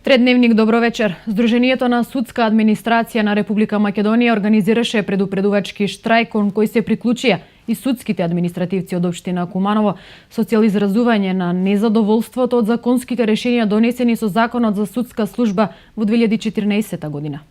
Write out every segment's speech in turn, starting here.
Тредневник, добро вечер. Сдруженијето на судска администрација на Република Македонија организираше предупредувачки штрајк кон кој се приклучија и судските административци од општина Куманово со цел изразување на незадоволството од законските решенија донесени со Законот за судска служба во 2014 година.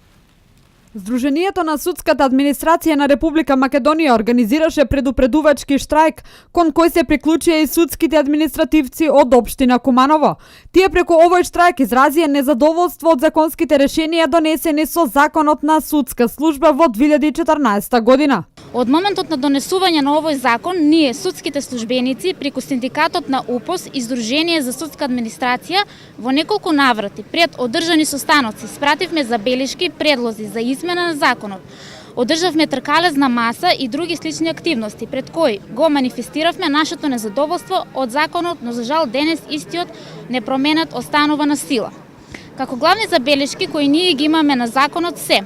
Сдруженијето на судската администрација на Република Македонија организираше предупредувачки штрајк кон кој се приклучија и судските административци од општина Куманово. Тие преку овој штрајк изразија незадоволство од законските решенија донесени со Законот на судска служба во 2014 година. Од моментот на донесување на овој закон, ние, судските службеници, преку синдикатот на УПОС и Сдружение за судска администрација, во неколку наврати, пред одржани состаноци, спративме забелешки, предлози за измена на законот. Одржавме тркалезна маса и други слични активности, пред кои го манифестиравме нашето незадоволство од законот, но за жал денес истиот непроменет останува на сила. Како главни забелешки кои ние ги имаме на законот се: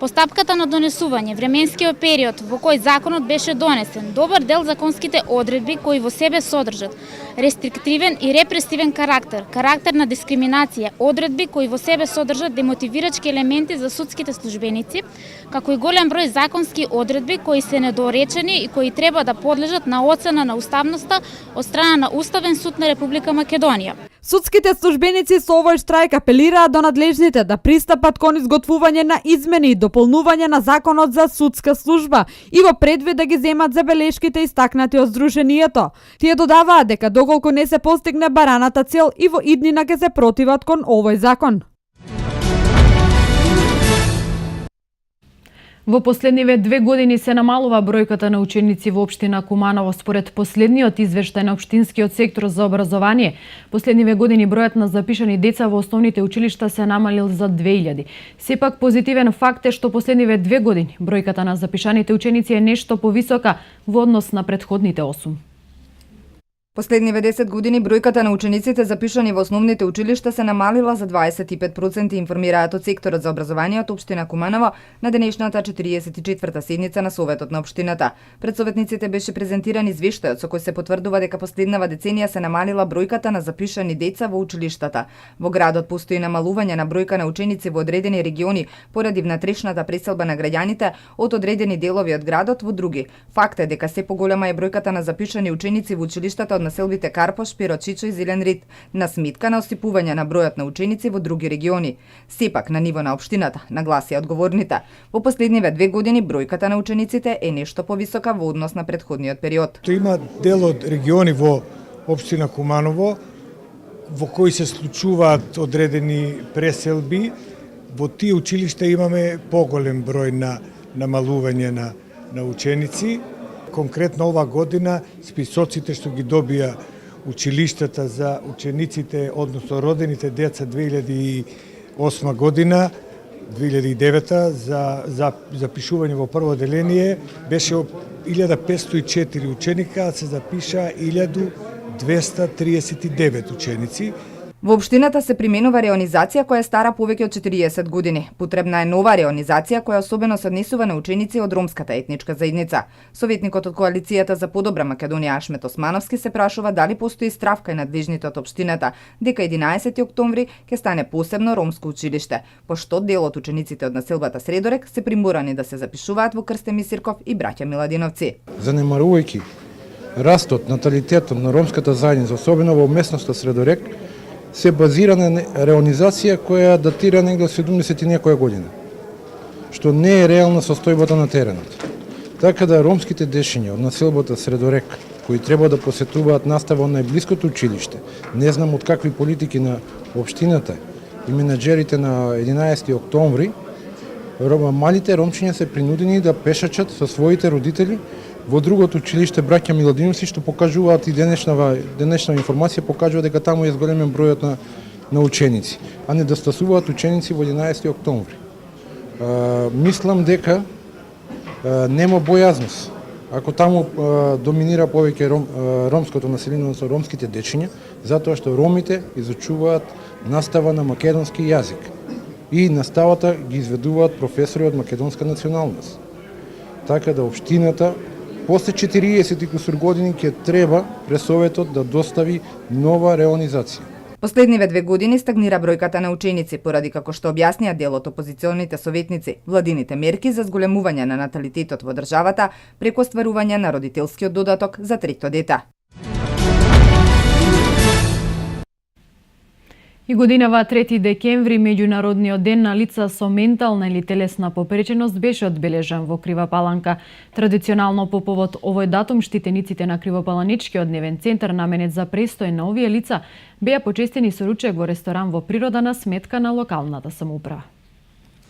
постапката на донесување, временскиот период во кој законот беше донесен, добар дел законските одредби кои во себе содржат рестриктивен и репресивен карактер, карактер на дискриминација, одредби кои во себе содржат демотивирачки елементи за судските службеници, како и голем број законски одредби кои се недоречени и кои треба да подлежат на оцена на уставноста од страна на Уставен суд на Република Македонија. Судските службеници со овој штрајк апелираат до надлежните да пристапат кон изготвување на измени и дополнување на Законот за судска служба и во предвид да ги земат забелешките истакнати од Сдруженијето. Тие додаваат дека доколку не се постигне бараната цел и во иднина ќе се противат кон овој закон. Во последниве 2 години се намалува бројката на ученици во општина Куманово според последниот извештај на општинскиот сектор за образование. Последниве години бројот на запишани деца во основните училишта се намалил за 2000. Сепак позитивен факт е што последниве 2 години бројката на запишаните ученици е нешто повисока во однос на претходните 8. Последниве 10 години бројката на учениците запишани во основните училишта се намалила за 25%, информираат од секторот за образование од општина Куманово на денешната 44-та седница на Советот на општината. Пред советниците беше презентиран извештајот со кој се потврдува дека последнава деценија се намалила бројката на запишани деца во училиштата. Во градот постои намалување на бројка на ученици во одредени региони поради внатрешната преселба на граѓаните од одредени делови од градот во други. Факт е дека се поголема е бројката на запишани ученици во училиштата од населбите Карпош, Пирочичо и Зелен Рид, на сметка на осипување на бројот на ученици во други региони. Сепак на ниво на општината, нагласија одговорните, во последниве 2 години бројката на учениците е нешто повисока во однос на претходниот период. Има дел од региони во општина Куманово во кои се случуваат одредени преселби. Во тие училишта имаме поголем број на намалување на ученици. Конкретно ова година списоците што ги добија училиштата за учениците, односно родените деца 2008 година, 2009 за запишување во прво одделение беше 1504 ученика, а се запиша 1239 ученици. Во општината се применува реонизација која е стара повеќе од 40 години. Потребна е нова реонизација која особено се однесува на ученици од ромската етничка заедница. Советникот од коалицијата за подобра Македонија Ашмет Османовски се прашува дали постои страв кај надлежните од општината дека 11 октомври ќе стане посебно ромско училиште, пошто дел од учениците од населбата Средорек се приморани да се запишуваат во Крстен Мисирков и браќа Миладиновци. Занемарувајќи растот наталитетот на ромската заедница, особено во местноста Средорек, се базира на реонизација која датира негде од 70 и некоја година, што не е реална состојбата на теренот. Така да ромските дешења од населбата Средорек, кои треба да посетуваат настава од најблиското училиште, не знам од какви политики на општината и менаџерите на 11 октомври, малите ромчиња се принудени да пешачат со своите родители во другото училиште браќа Миладиновци, што покажуваат и денешна информација покажува дека таму е зголемен бројот на ученици, а не да стасуваат ученици во 11 октомври. Мислам дека нема бојазност. Ако таму доминира повеќе ромското население со ромските дечиња, затоа што ромите изучуваат настава на македонски јазик и наставата ги изведуваат професори од македонска националност. Така да општината после 40 и кусур години ќе треба пресоветот да достави нова реонизација. Последниве 2 години стагнира бројката на ученици, поради како што објаснија дел од опозиционите советници, владините мерки за зголемување на наталитетот во државата преку остварување на родителскиот додаток за трето дете. И годинава 3 декември, меѓународниот ден на лица со ментална или телесна попреченост беше одбележан во Крива Паланка. Традиционално по повод овој датум штитениците на Кривопаланичкиот дневен центар наменет за престој на овие лица беа почестени со ручек во ресторан во природа на сметка на локалната самоуправа.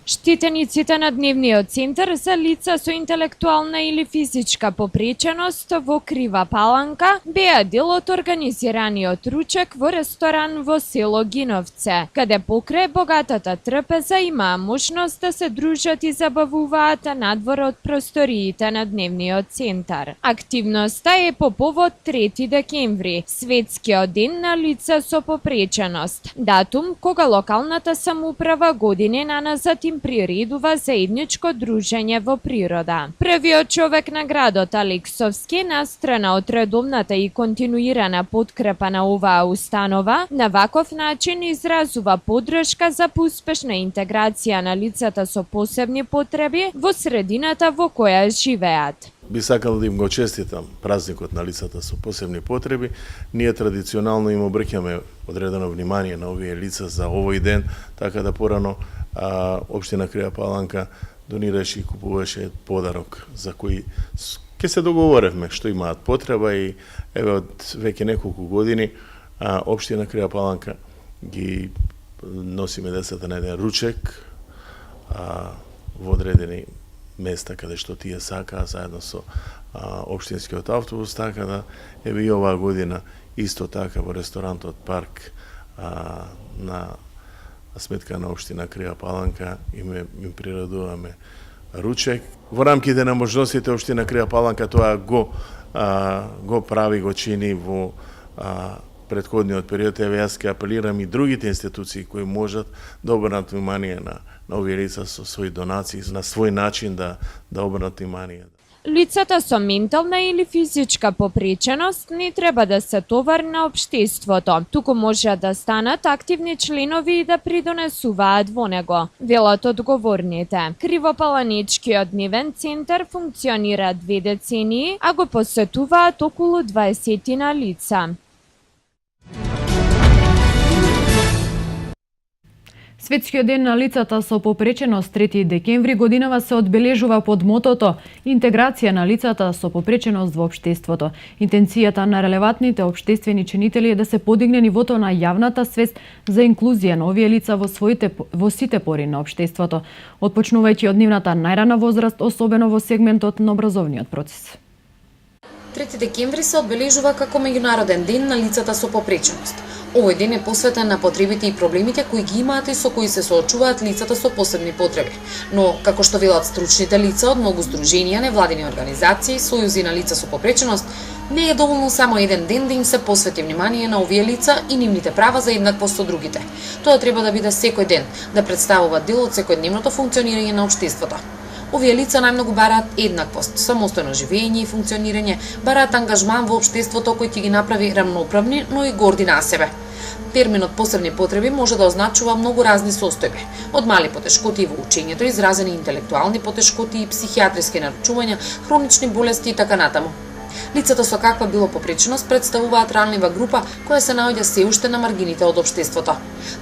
Штитениците на дневниот центар за лица со интелектуална или физичка попреченост во Крива Паланка беа дел од организираниот ручек во ресторан во село Гиновце, каде покрај богатата трпеза имаа можност да се дружат и забавуваат надвор од просториите на дневниот центар. Активноста е по повод 3 декември, светскиот ден на лица со попреченост, датум кога локалната самоуправа години наназад им приредува заедничко дружење во природа. Првиот човек на градот Алексовски, настрана од редовната и континуирана подкрепа на оваа установа, на ваков начин изразува поддршка за успешна интеграција на лицата со посебни потреби во средината во која живеат. Би сакал да им го честитам празникот на лицата со посебни потреби. Ние традиционално им обрќаме одредено внимание на овие лица за овој ден, така да порано Општина Крива Паланка донираше и купуваше подарок за кој ќе се договоревме што имаат потреба и еве од веќе неколку години Општина Крива Паланка ги носиме децата на еден ручек во одредени места каде што тие сакаа заедно со општинскиот автобус, така да еве и оваа година исто така во ресторантот Парк на сметка на Општина Крива Паланка им приредуваме ручек. Во рамките на можностите Општина Крива Паланка тоа го прави, го чини во претходниот период. Еве јас ќе апелирам и другите институции кои можат да обрнат внимание на овие лица со своји донации, на свој начин да обрнат внимание. Лицата со ментална или физичка попреченост не треба да се товар на општеството, туку може да станат активни членови и да придонесуваат во него, велат одговорните. Кривопаланичкиот дневен центар функционира 2 децении, а го посетуваат околу 20 лица. Светскиот ден на лицата со попреченост 3 декември годинава се одбележува под мотото Интеграција на лицата со попреченост во општеството. Интенцијата на релевантните општествени чинители е да се подигне нивото на јавната свест за инклузија на овие лица во сите пори на општеството, отпочнувајќи од нивната најрана возраст, особено во сегментот на образовниот процес. 3 декември се одбележува како меѓународен ден на лицата со попреченост. Овој ден е посветен на потребите и проблемите кои ги имаат и со кои се соочуваат лицата со посебни потреби. Но, како што велат стручните лица од многу здруженија, невладини организации, сојузи на лица со попреченост, не е доволно само еден ден да им се посвети внимание на овие лица и нивните права за еднаквост со другите. Тоа треба да биде секој ден, да представува дел од секојдневното функционирање на општеството. Овие лица најмногу бараат еднаквост, самостојно живење и функционирање, бараат ангажман во општеството кој ќе ги направи рамноправни, но и горди на себе. Терминот посебни потреби може да означува многу разни состојби, од мали потешкоти во учењето, изразени интелектуални потешкоти и психијатриски нарушувања, хронични болести и така натаму. Лицата со каква било попреченост представуваат ранлива група која се наоѓа се уште на маргините од општеството.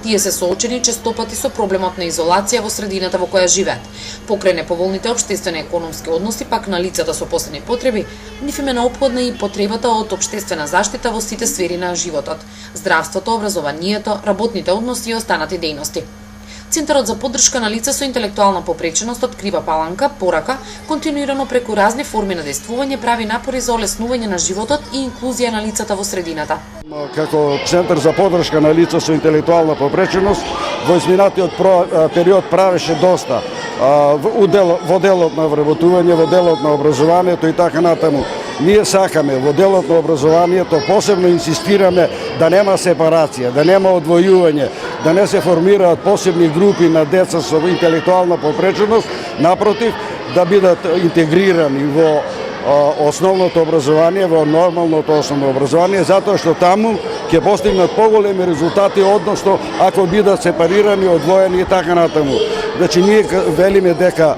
Тие се соочени честопати со проблемот на изолација во средината во која живеат. Покрај неповолните општествени економски односи пак на лицата со посебни потреби, нив им е неопходна и потребата од општествена заштита во сите сфери на животот: здравството, образованието, работните односи и останати дејности. Центарот за поддршка на лица со интелектуална попреченост од Крива Паланка, порака, континуирано преку разни форми на действување прави напори за олеснување на животот и инклузија на лицата во средината. Како Центар за поддршка на лица со интелектуална попреченост, во изминатиот период правеше доста во делот на вработување, во делот на образованието и така натаму. Ние сакаме во делот на образованието посебно инсистираме да нема сепарација, да нема одвојување, да не се формираат посебни групи на деца со интелектуална попреченост, напротив, да бидат интегрирани во основното образование во нормалното основно образование, затоа што таму ќе постигнат поголеми резултати, односно ако бидат сепарирани, одвоени и така натаму. Значи ние велиме дека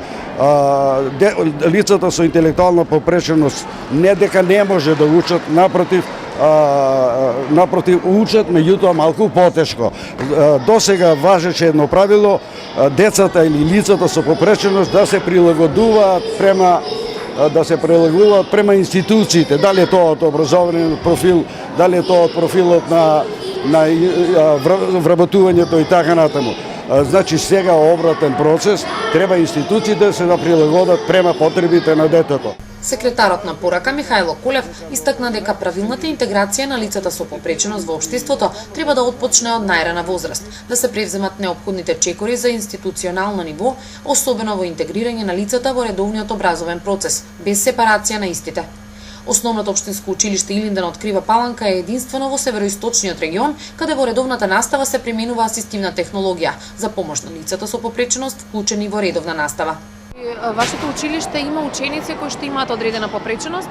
лицата со интелектуална попреченост не дека не може да учат, напротив учат, меѓутоа малку потешко. Досега важеше едно правило, децата или лицата со попреченост да се прилагодуваат према институциите, дали е тоа од образовен профил, дали е тоа од профилот на вработувањето и така натаму. Значи сега обратен процес, треба институциите да се прилагодат према потребите на детето. Секретарот на порака Михајло Колев истакна дека правилната интеграција на лицата со попреченост во општеството треба да отпочне од најрана возраст, да се превземат неопходните чекори за институционално ниво, особено во интегрирање на лицата во редовниот образовен процес, без сепарација на истите. Основното општинско училиште Илинден од Крива Паланка е единствено во североисточниот регион, каде во редовната настава се применува асистивна технологија за помош на лицата со попреченост вклучени во редовна настава. Вашето училиште има ученици кои што имаат одредена попреченост.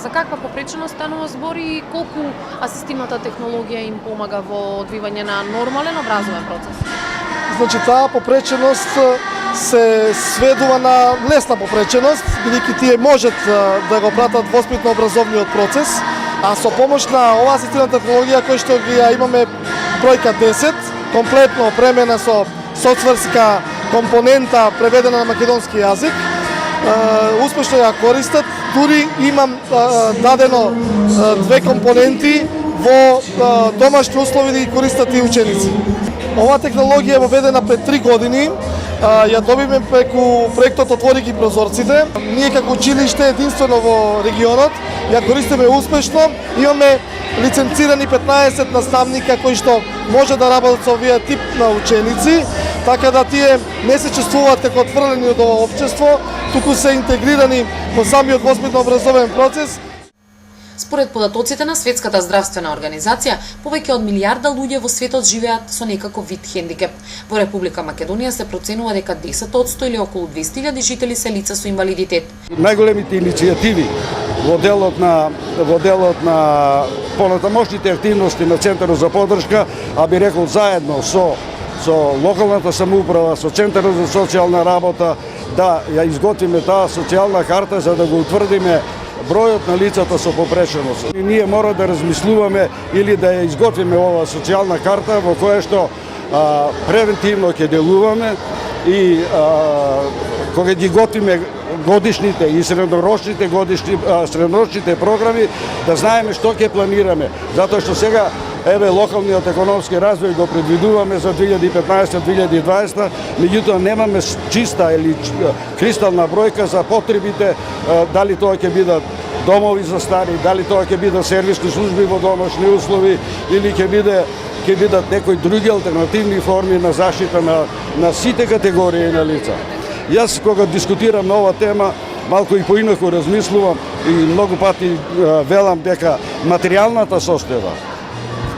За каква попреченост станува збор и колку асистивната технологија им помага во одвивање на нормален образовен процес? Значи таа попреченост се сведува на лесна попреченост, бидејќи тие можат да го пратат воспитно-образовниот процес, а со помош на оваа асистивна технологија која што ги имаме бројка 10, комплетно опремена со соцврска компонента преведена на македонски јазик, успешно ја користат. Дури имам дадено 2 компоненти во домашни услови да ги користат и ученици. Оваа технологија е воведена пред 3 години, ја добиме преку проектот Отвори ги прозорците. Ние како училиште единствено во регионот ја користиме успешно. Имаме лиценцирани 15 наставника кои што може да работат со овие тип на ученици, така да тие не се чувствуваат како отфрлени од ова општество, туку се интегрирани во самиот воспитно-образовен процес. Според податоците на Светската здравствена организација, повеќе од 1 милиарда луѓе во светот живеат со некаков вид хендикеп. Во Република Македонија се проценува дека 10% или околу 200.000 жители се лица со инвалидитет. Најголемите иницијативи во делот на понатамошните активности на Центарот за поддршка, а би рекол заедно со локалната самоуправа, со Центарот за социјална работа, да ја изготвиме таа социјална карта за да го утврдиме бројот на лицата со попреченост. Ние мора да размислуваме или да ја изготвиме оваа социјална карта во која што превентивно ќе делуваме и кога ги готвиме годишните и среднорочните програми, да знаеме што ќе планираме. Затоа што сега локалниот економски развој го предвидуваме за 2015-2020, меѓутоа немаме чиста или кристална бројка за потребите, дали тоа ќе бидат домови за стари, дали тоа ќе бидат сервисни служби во домашни услови или ќе бидат некои други алтернативни форми на заштита на сите категории на лица. Јас кога дискутирам на оваа тема, малку и поинаку размислувам и многу пати велам дека материјалната состојба,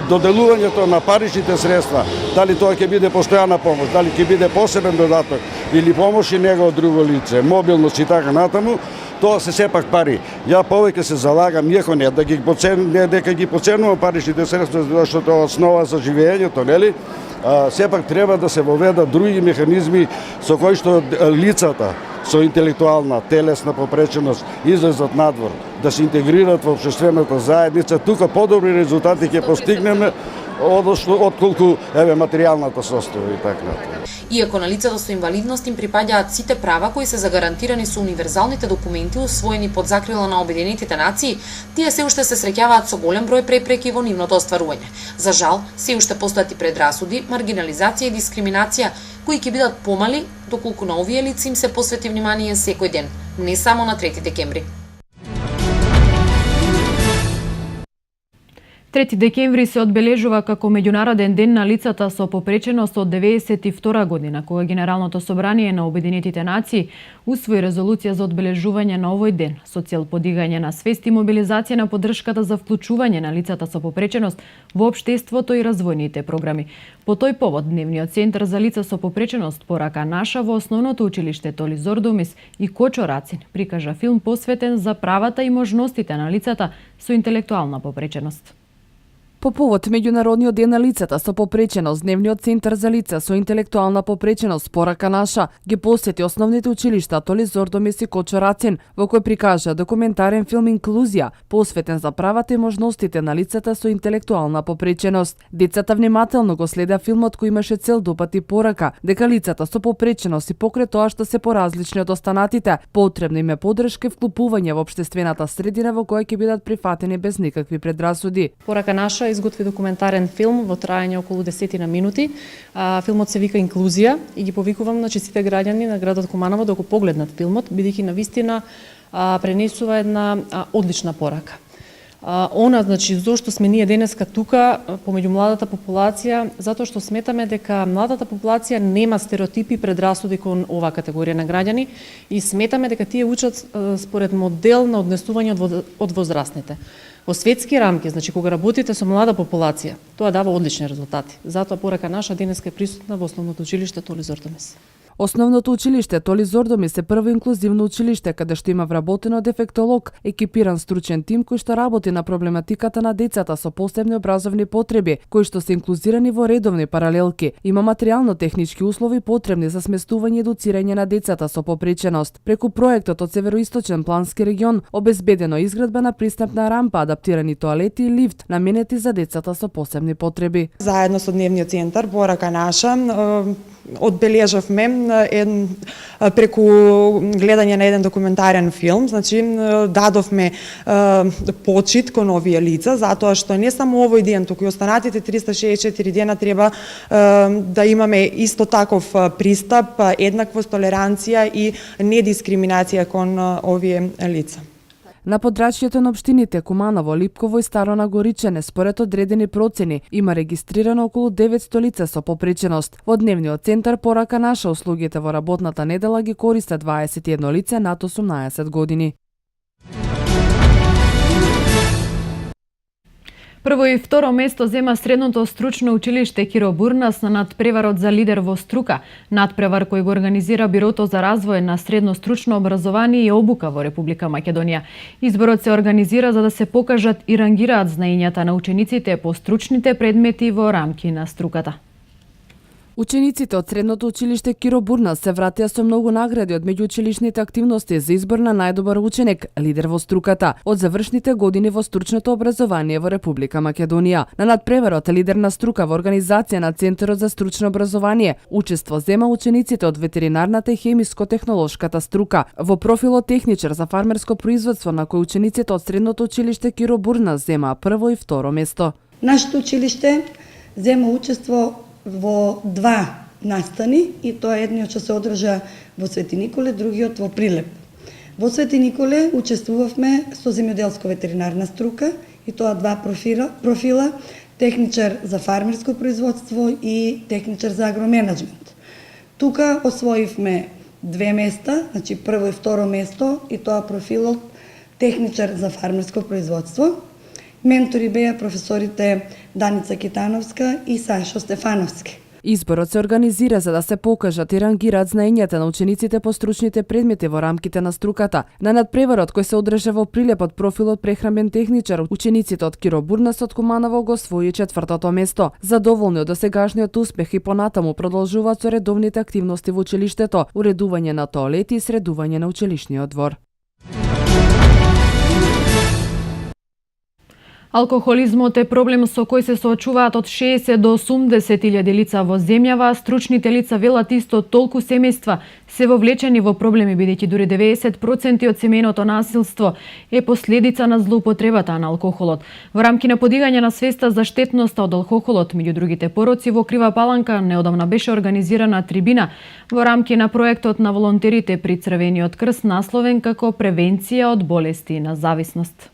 доделувањето на паричните средства, дали тоа ќе биде постојана помош, дали ќе биде посебен додаток или помош и него од друго лице, мобилност и така натаму, тоа се сепак пари. Ја повеќе се залагам, иако не дека ги поценувам паричните средства, зашто тоа е основа за живеењето, нели? Сепак треба да се воведат други механизми со кои што лицата со интелектуална, телесна попреченост излезат надвор, да се интегрират во општествената заедница, тука подобри резултати ќе постигнеме отколку материјалната состојба и така натаму. Иако на лицата со инвалидност им припаѓаат сите права кои се загарантирани со универзалните документи усвоени под закрила на Обединетите нации, тие се уште се среќаваат со голем број препреки во нивното остварување. За жал, се уште постојат и предрасуди, маргинализација и дискриминација кои ќе бидат помали доколку на овие лица им се посвети внимание секој ден, не само на 3 декември. 3 декември се одбележува како меѓународен ден на лицата со попреченост од 92 година, кога Генералното собрание на Обединетите нации усвои резолуција за одбележување на овој ден со цел подигање на свест и мобилизација на поддршката за вклучување на лицата со попреченост во општеството и развојните програми. По тој повод Дневниот центар за лица со попреченост Порака наша во Основното училиште Толи Зордомис и Кочо Рацин прикажа филм посветен за правата и можностите на лицата со интелектуална попреченост. По повод Меѓународниот ден на лицата со попреченост, Дневниот центар за лица со интелектуална попреченост Порака наша ги посети основните училишта Толи Зордомис и Кочо Рацин, во кој прикажа документарен филм Инклузија, посветен за правата и можностите на лицата со интелектуална попреченост. Децата внимателно го следеа филмот кој имаше цел да упати порака дека лицата со попреченост и покрај тоа што се поразлични од останатите, потребна им е поддршка и вклупување во општествената средина во која ќе бидат прифатени без никакви предрасуди. Порака наша изготви документарен филм во траење околу 10 минути. Филмот се вика Инклузија и ги повикувам на сите граѓани на градот Куманово да го погледнат филмот, бидејќи навистина пренесува една одлична порака. Зошто сме ние денеска тука помеѓу младата популација, затоа што сметаме дека младата популација нема стереотипи предрасуди кон оваа категорија на граѓани и сметаме дека тие учат според модел на однесување од возрастните. Во светски рамки, кога работите со млада популација, тоа дава одлични резултати. Затоа Порака наша денеска е присутна во Основното училиште Толи Зордомис. Основното училиште Толи Зордомис е прво инклузивно училиште каде што има вработено дефектолог, екипиран стручен тим кој што работи на проблематиката на децата со посебни образовни потреби, кои што се инклузирани во редовни паралелки. Има материјално-технички услови потребни за сместување и едуцирање на децата со попреченост. Преку проектот од Североисточен плански регион обезбедено изградба на пристапна рампа, адаптирани тоалети и лифт наменети за децата со посебни потреби. Заедно со Дневниот центар Порака наша одбележавме преку гледање на еден документарен филм, дадовме почит кон овие лица, затоа што не само овој ден, туку и останатите 364 дена треба да имаме исто таков пристап, еднаквост, толеранција и недискриминација кон овие лица. На подрачјето на општините Куманово, Липково и Старо Нагоричене, според одредени процени, има регистрирано околу 900 лица со попреченост. Во Дневниот центар Порака наша услугите во работната недела ги користат 21 лице над 18 години. Прво и второ место зема Средното стручно училиште Киро Бурнас на надпреварот за лидер во струка. Надпревар кој го организира Бирото за развој на средно стручно образование и обука во Република Македонија. Изборот се организира за да се покажат и рангираат знаењата на учениците по стручните предмети во рамки на струката. Учениците од Средното училиште Киро Бурнас се вратија со многу награди од меѓуучилишните активности за избор на најдобар ученик, лидер во струката, од завршните години во стручното образование во Република Македонија. На надпреварот лидер на струка во организација на Центарот за стручно образование учество зема учениците од ветеринарната и хемиско-технолошката струка. Во профилот техничар за фармерско производство на кој учениците од Средното училиште Киро Бурнас земаа прво и второ место. Нашето училиште зема учество во два настани и тоа едниот ќе се одржа во Свети Николе, другиот во Прилеп. Во Свети Николе учествувавме со земјоделско-ветеринарна струка и тоа два профила, техничар за фармерско производство и техничар за агроменеджмент. Тука освоивме две места, прво и второ место и тоа профилот техничар за фармерско производство. Ментори беа професорите Даница Китановска и Сашо Стефановски. Изборот се организира за да се покажат и рангираат знаењата на учениците по стручните предмети во рамките на струката. На надпреварот кој се одржа во Прилеп од профилот прехранбен техничар, учениците од Киро Бурнас од Куманово го освои 4-тото место. Задоволни од досегашниот успех и понатаму продолжуваат со редовните активности во училиштето, уредување на тоалети и средување на училишниот двор. Алкохолизмот е проблем со кој се соочуваат од 60 до 80.000 лица во земјава, а стручните лица велат исто толку семејства се вовлечени во проблеми, бидејќи дури 90% од семејното насилство е последица на злоупотребата на алкохолот. Во рамки на подигање на свеста за штетноста од алкохолот меѓу другите пороци во Крива Паланка неодамна беше организирана трибина во рамки на проектот на волонтерите при Црвениот крст насловен како превенција од болести на зависност.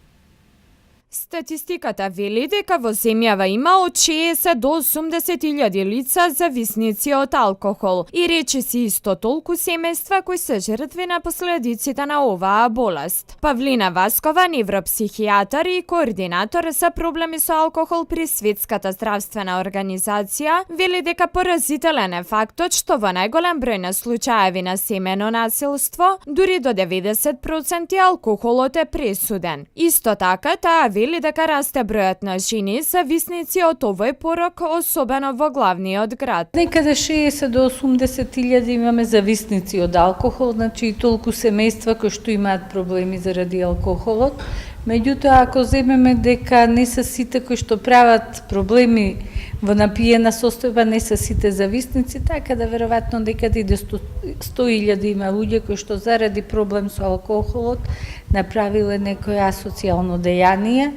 Статистиката вели дека во земјава има од 60 до 80.000 лица зависници од алкохол и речиси исто толку семејства кои се жртви на последиците на оваа болест. Павлина Васкова, невропсихијатар и координатор за проблеми со алкохол при Светската здравствена организација, вели дека поразителен е фактот што во најголем број на случаеви на семено насилство, дури до 90% алкохолот е пресуден. Исто така, таа вели дека расте бројот на жени зависници од овој порок, особено во главниот град. Некаде 60 до 80.000 имаме зависници од алкохол, значи и толку семејства кои што имаат проблеми заради алкохолот. Меѓутоа, ако земеме дека не се сите кои што прават проблеми во напиена состојба, не се сите зависници, така да веројатно дека и до 100.000 има луѓе кои што заради проблем со алкохолот направиле некој асоцијално дејание.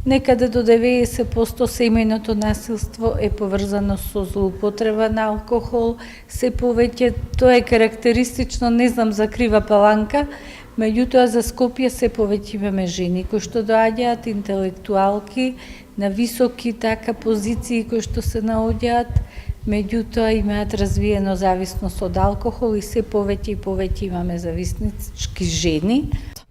Некаде до 90% семејното насилство е поврзано со злоупотреба на алкохол. Се повеќе тоа е карактеристично, не знам за Крива Паланка, меѓутоа за Скопје се повеќе имаме жени кои што доаѓаат, интелектуалки на високи така позиции кои што се наоѓаат, меѓутоа имаат развиено зависност од алкохол и се повеќе и повеќе имаме зависнички жени.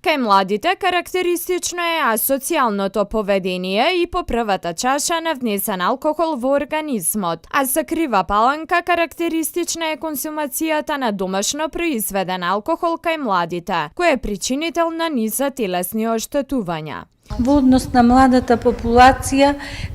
Кај младите карактеристично е асоцијалното поведение и по првата чаша на внесен алкохол во организмот, а за Крива Паланка карактеристична е консумацијата на домашно произведен алкохол кај младите, кој е причинител на низа телесни оштетувања. Во однос на младата популација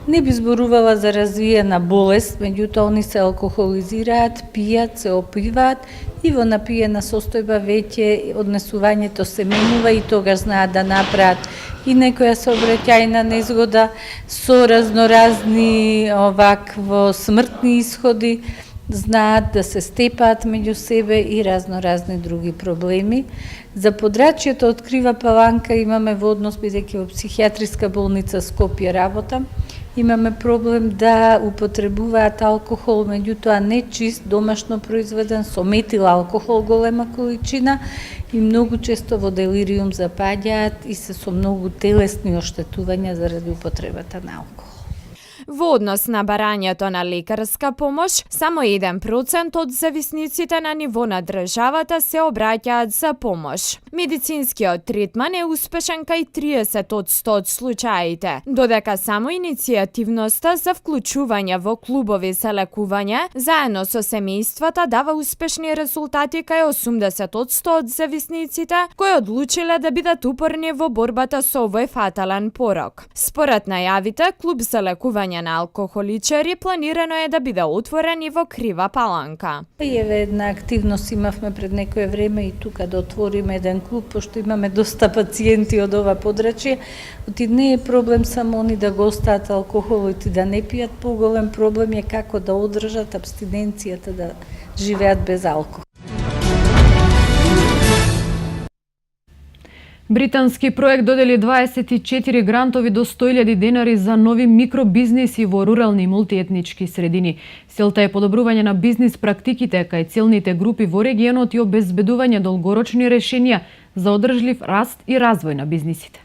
не би зборувала за развиена болест, меѓутоа они се алкохолизираат, пијат, се опиваат и во напиена состојба веќе однесувањето се менува и тогаш знаат да направат и некоја сообраќајна незгода со разноразни овакво смртни исходи, знаат да се степаат меѓу себе и разноразни други проблеми. За подрачјето од Крива Паланка имаме во однос, бидејќи во психијатриска болница Скопје работам, имаме проблем да употребуваат алкохол, меѓутоа не чист, домашно произведен, со метил алкохол голема количина и многу често во делириум запаѓаат и се со многу телесни оштетувања заради употребата на алкохол. Во однос на барањето на лекарска помош, само 1% од зависниците на ниво на државата се обраќаат за помош. Медицинскиот третман е успешен кај 30% од случаите, додека само иницијативноста за вклучување во клубови за лекување, заедно со семејствата дава успешни резултати кај 80% од зависниците, кои одлучиле да бидат упорни во борбата со овој фатален порок. Според најавите, клуб за лекување на алкохоличари планирано е да биде отворен и во Крива Паланка. Еве една активност имавме пред некое време и тука да отвориме еден клуб, пошто имаме доста пациенти од ова подрачје. Оти не е проблем само они да го остаат алкохолот и да не пијат, поголем проблем е како да одржат абстиненцијата, да живеат без алкохол. Британски проект додели 24 грантови до 100.000 денари за нови микробизнеси во рурални и мултиетнички средини. Целта е подобрување на бизнис практиките кај целните групи во регионот и обезбедување долгорочни решенија за одржлив раст и развој на бизнисите.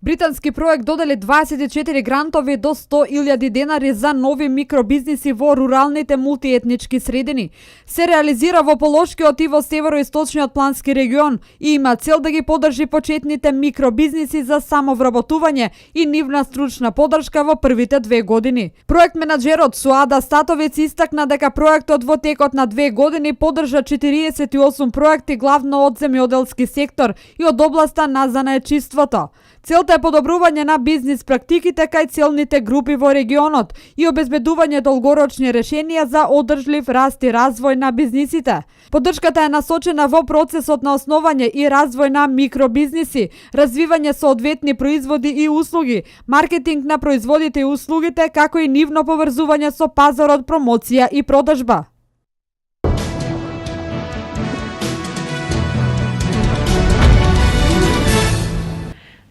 Британски проект додели 24 грантови до 100.000 денари за нови микробизнеси во руралните мултиетнички средини. Се реализира во Полошкиот и во североисточниот плански регион и има цел да ги подржи почетните микробизнеси за самовработување и нивна стручна подршка во првите 2 години. Проект менаџерот Суада Статовец истакна дека проектот во текот на 2 години подржа 48 проекти главно од земјоделски сектор и од областа на занаетчиството. Целта е подобрување на бизнис практиките кај целните групи во регионот и обезбедување долгорочни решенија за одржлив раст и развој на бизнисите. Поддршката е насочена во процесот на основање и развој на микробизниси, развивање соодветни производи и услуги, маркетинг на производите и услугите, како и нивно поврзување со пазарот, промоција и продажба.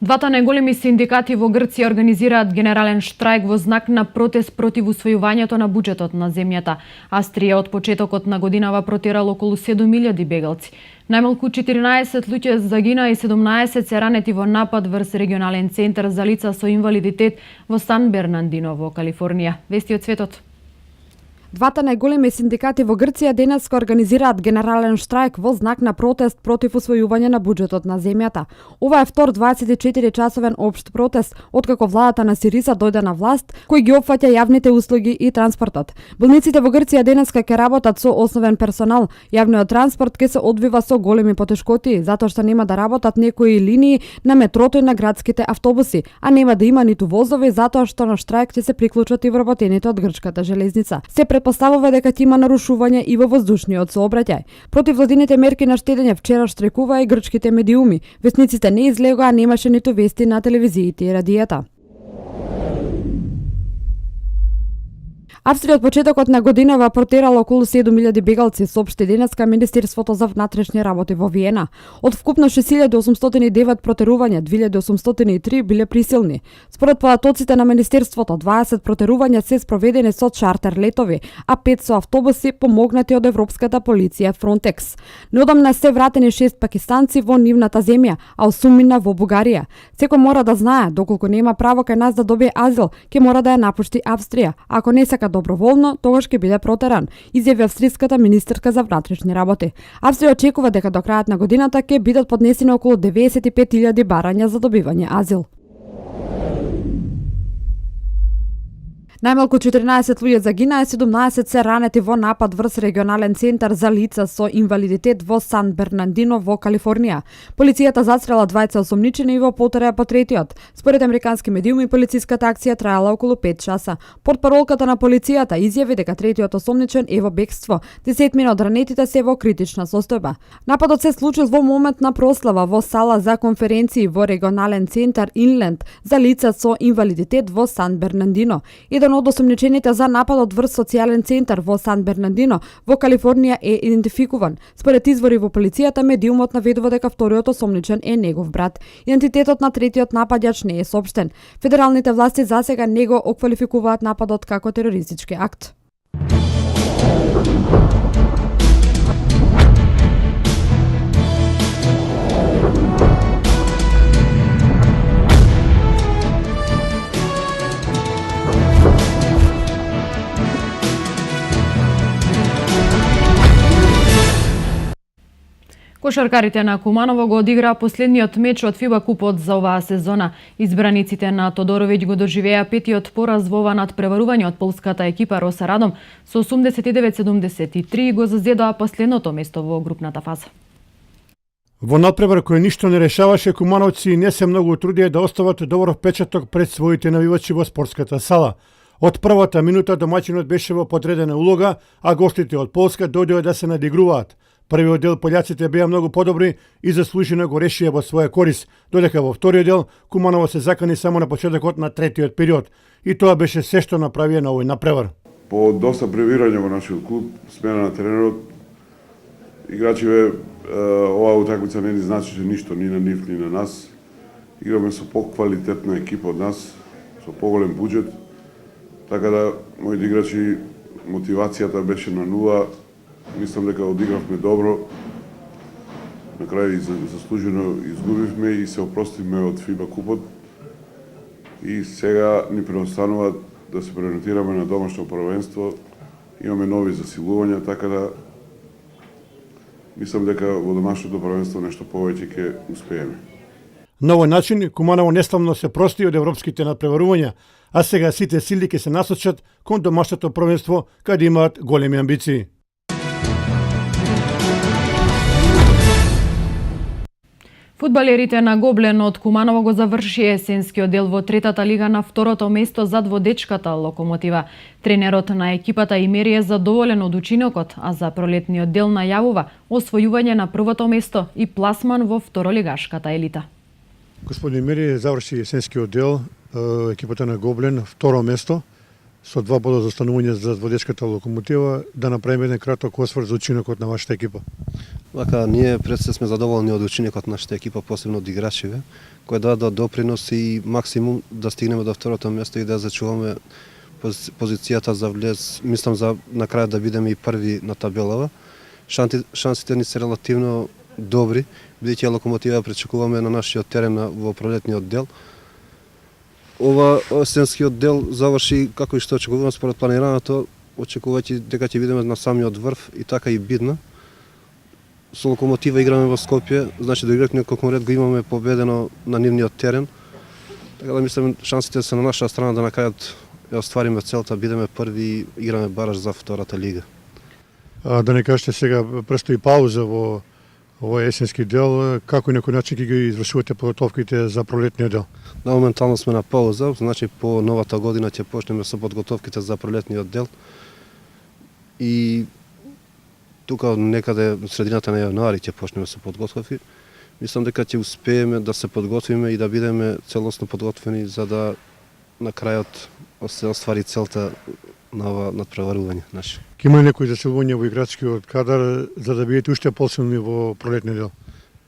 Двата најголеми синдикати во Грција организираат генерален штрајк во знак на протест против усвојувањето на буџетот на земјата. Австрија од почетокот на годинава протерала околу 7.000 бегалци. Најмалку 14 луѓе загина и 17 се ранети во напад врз регионален центар за лица со инвалидитет во Сан Бернандино во Калифорнија. Вести од светот. Двата најголеми синдикати во Грција денеска организираат генерален штрајк во знак на протест против усвојување на буџетот на земјата. Ова е втор 24-часовен општ протест откако владата на Сириза дојде на власт, кој ги опфаќа јавните услуги и транспортот. Болниците во Грција денеска ќе работат со основен персонал. Јавниот транспорт ќе се одвива со големи потешкоти, затоа што нема да работат некои линии на метрото и на градските автобуси, а нема да има ниту возови затоа што на штрајк ќе се приклучат и вработените од грчката железница. Се предпоставува дека ќе има нарушување и во воздушниот сообраќај. Против владините мерки на штедење вчера штрекува и грчките медиуми. Весниците не излегоа, немаше ниту вести на телевизиите и радијата. Австрија од почетокот на годинава протерала околу 7000 бегалци, соопшти денеска Министерството за внатрешни работи во Виена. Од вкупно 6809 протерувања, 2803 биле присилни. Според податоците на Министерството, 20 протерувања се спроведени со чартер летови, а 5 со автобуси помогнати од Европската полиција Frontex. Неодамна се вратени 6 пакистанци во нивната земја, а 8 во Бугарија. Секој мора да знае, доколку нема право кај нас да добие азил, ќе мора да ја напушти Австрија. Ако не сака доброволно, тогаш ќе биде протеран, изјави австриската министерка за внатрешни работи. Австрија очекува дека до крајот на годината ќе бидат поднесени околу 95.000 барања за добивање азил. Најмалку 14 луѓе загинаа, 17 се ранети во напад врз регионален центар за лица со инвалидитет во Сан Бернандино во Калифорнија. Полицијата застрела двајца осомничени и во потера по третиот. Според американски медиуми, полициската акција траела околу 5 часа. Портпаролката на полицијата изјави дека третиот осомничен е во бегство. 10 од ранетите се во критична состојба. Нападот се случил во момент на прослава во сала за конференции во регионален центар Инленд за лица со инвалидитет во Сан Бернандино. Еден од осомничените за нападот врз социјален центар во Сан Бернандино во Калифорнија е идентификуван. Според извори во полицијата, медиумот наведува дека вториот осомничен е негов брат. Идентитетот на третиот нападјач не е соопштен. Федералните власти засега не го оквалификуваат нападот како терористички акт. Кошаркарите на Куманово го одиграа последниот меч од ФИБА купот за оваа сезона. Избраниците на Тодоровиќ го доживеа петиот пораз во ова надпреварување од полската екипа Роса Радом со 89-73 и го зазедоа последното место во групната фаза. Во надпревар кој ништо не решаваше, кумановци не се многу трудија да остават добар впечаток пред своите навивачи во спортската сала. Од првата минута домаќинот беше во подредена улога, а гостите од Полска дојдоа да се надигруваат. Првиот дел пољаците беа многу подобри и заслужено го решија во своја корис, додека во вториот дел Куманово се закани само на почетокот на третиот период. И тоа беше се што направија на овој надпревар. По доста превирање во нашиот клуб, смена на тренерот, играчиве оваа утакмица не ни значеше ништо ни на нив ни на нас. Играме со поквалитетна екипа од нас, со поголем буџет, така да моите играчи мотивацијата беше на нула. Мислам дека одигравме добро. На крај заслужено изгубивме и се опростивме од ФИБА купот. И сега ни преостанува да се преориентираме на домашно првенство. Имаме нови засилувања, така да мислам дека во домашното првенство нешто повеќе ќе успееме. На овој начин Куманово неславно се прости од европските надпреварувања, а сега сите сили ќе се насочат кон домашното првенство, каде имаат големи амбиции. Фудбалерите на Гоблен од Куманово го заврши есенскиот дел во третата лига на второто место зад водечката Локомотива. Тренерот на екипата Имери е задоволен од учинокот, а за пролетниот дел најавува освојување на првото место и пласман во второлигашката елита. Господин Имери заврши есенскиот дел, екипата на Гоблен второ место со 2 бода за останување за водечката Локомотива. Да направиме еден краток осврт за учинокот на вашата екипа. Вака, ние пред се сме задоволни од учинокот на нашата екипа, посебно од играчиве, кои дадоа допринос и максимум да стигнеме до второто место и да зачуваме позицијата за влез. Мислам за на крај да бидеме и први на табелава. Шансите ни се релативно добри, бидејќи Локомотива пречекуваме на нашиот терен во пролетниот дел. Ова есенскиот дел заврши како и што очекуваме според планираното, очекувајќи дека ќе бидеме на самиот врв и така и бидна. Со Локомотива играме во Скопје, значи директниот конкурент го имаме победено на нивниот терен. Така да мислам шансите се на наша страна да на крајот ја оствариме целта, бидеме први и играме бараш за втората лига. Да не кажете сега, престои пауза во овој есенски дел, како и некој начин ќе ги извршувате подготовките за пролетниот дел? Да, моментално сме на пауза, значи по новата година ќе почнеме со подготовките за пролетниот дел. И тука некаде средината на јануари ќе почнеме со подготовки. Мислам дека ќе успееме да се подготвиме и да бидеме целосно подготвени за да на крајот се оствари целта на ова надпреварување наше. Ќе има ли некои заселување во играчкиот кадар за да бидете уште посилни во пролетниот дел?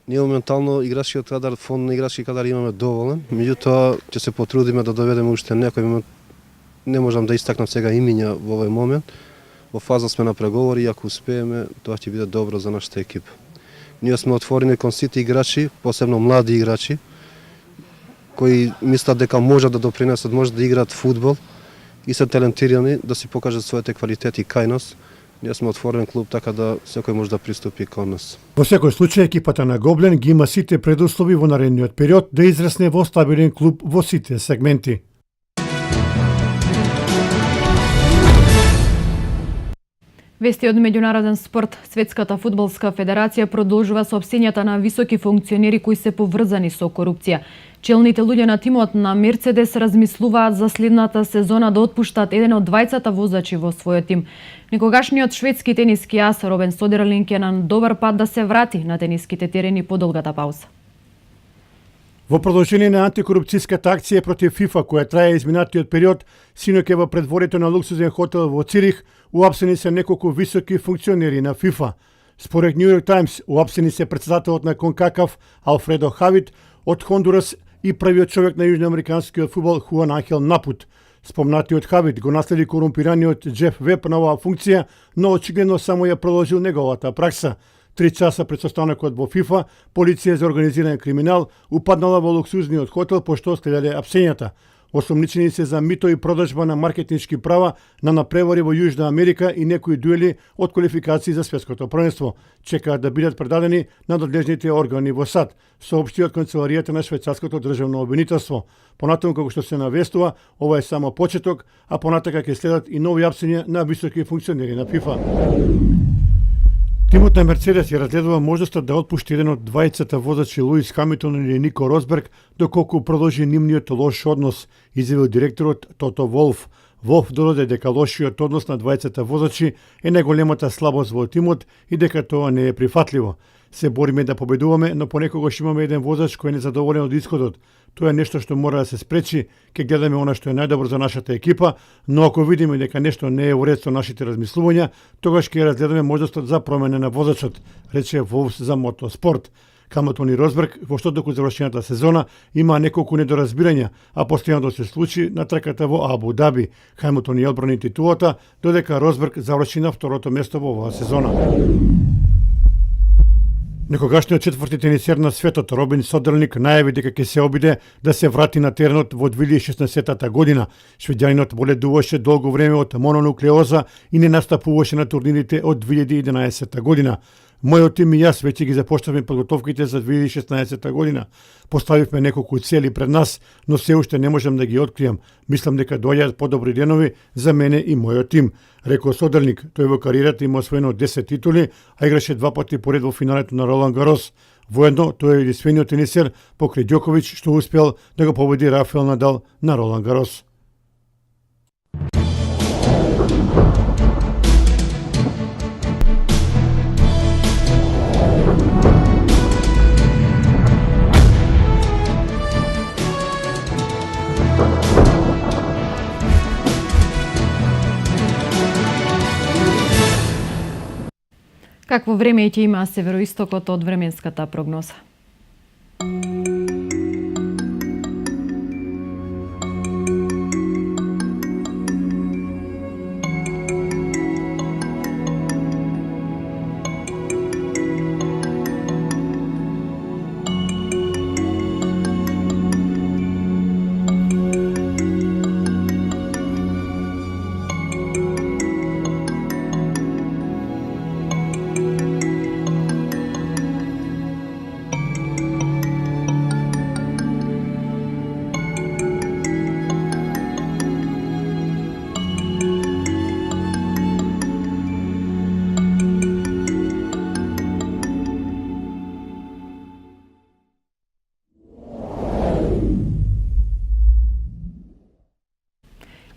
Ние моментално играчкиот кадар, фонд на играчки кадар имаме доволен, меѓутоа ќе се потрудиме да доведеме уште некој. Не можам да истакнам сега имиња во овој момент. Во фаза сме на преговори и ако успееме, тоа ќе биде добро за нашата екипа. Ние сме отворени кон сите играчи, посебно млади играчи, кои мислат дека можат да допринесат, можат да играат фудбал и се талентирани да си покажат своите квалитети кај нас. Ние сме отворен клуб, така да секој може да приступи кон нас. Во секој случај, екипата на Гоблен ги има сите предуслови во наредниот период да израсне во стабилен клуб во сите сегменти. Вести од меѓународен спорт. Светската фудбалска федерација продолжува соопштењата на високи функционери кои се поврзани со корупција. Челните луѓе на тимот на Мерцедес размислуваат за следната сезона да отпуштат еден од двајцата возачи во својот тим. Некогашниот шведски тениски ас Робен Содерлинг е на добар пат да се врати на тениските терени по долгата пауза. Во продолжение на антикорупцијската акција против ФИФА која трае изминатиот период, синоќ во предворието на луксузен хотел во Цирих уапсени се неколку високи функционери на ФИФА. Според Нью Йорк Таймс, уапсени се председателот на КОНКАКАФ Алфредо Хавит од Хондурас и првиот човек на јужноамериканскиот фудбал Хуан Анхел Напут. Спомнатиот Хавит го наследи корумпираниот Джеф Веб на оваа функција, но очигледно само ја продолжил неговата пракса. 3 часа пред состанокот во ФИФА, полиција за организиран криминал упаднала во луксузниот хотел пошто следеле апсењата. Осомничени се за мито и продажба на маркетиншки права на напревари во Јужна Америка и некои дуели од квалификации за светското првенство. Чекаат да бидат предадени на надлежните органи во САД, соопшти од канцеларијата на швајцарското државно обвинителство. Понатаму, како што се навестува, ова е само почеток, а понатака ќе следат и нови апсења на високи функционери на ФИФА. Тимот на Мерцедес ја разгледува можноста да отпушти еден од двајцата возачи Луис Хамилтон или Нико Росберг доколку продолжи нивниот лош однос, изјавил директорот Тото Волф. Волф додаде дека лошиот однос на двајцата возачи е најголемата слабост во тимот и дека тоа не е прифатливо. Се бориме да победуваме, но понекогаш имаме еден возач кој е незадоволен од исходот. Тоа е нешто што мора да се спречи, ќе гледаме она што е најдобро за нашата екипа, но ако видиме дека нешто не е во ред со нашите размислувања, тогаш ќе разгледаме можноста за промена на возачот, рече Волф за Мотоспорт. Хамилтон и Росберг во што доку завршената сезона има неколку недоразбирања, а постојано се случи на трката во Абу Даби. Хамилтон ја одбрани титулата, додека Росберг заврши на второто место во оваа сезона. Некогашниот четврти тенисер на светот Робен Содерлинг најави дека ќе се обиде да се врати на теренот во 2016 година. Швеѓанинот боледуваше долго време од мононуклеоза и не настапуваше на турнирите од 2011 година. Мојот тим и јас веќе ги започнавме подготовките за 2016 година. Поставивме неколку цели пред нас, но се уште не можам да ги откријам. Мислам дека доаѓаат подобри денови за мене и мојот тим, рекол Содерлинг. Тој во кариерата има освоено 10 титули, а играше 2 пати поред во финалето на Ролан Гарос. Воедно, тој е единствениот тенисер покрај Ѓоковиќ што успел да го победи Рафаел Надал на Ролан Гарос. Какво време ќе има североистокот од временската прогноза?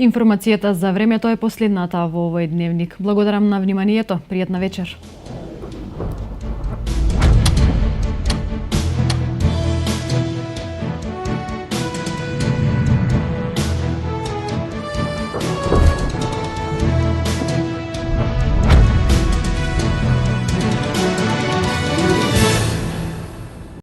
Информацијата за времето е последната во овој дневник. Благодарам на вниманието. Пријатна вечер.